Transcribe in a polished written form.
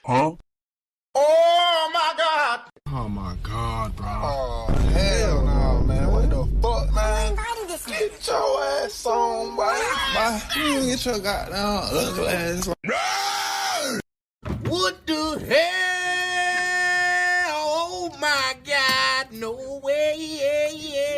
Huh? Oh my God! Oh my God, bro. Oh hell no, man! What the fuck, man? Get your ass on, boy! You get your goddamn ugly ass on. No! What the hell? Oh my God! No way! Yeah, yeah.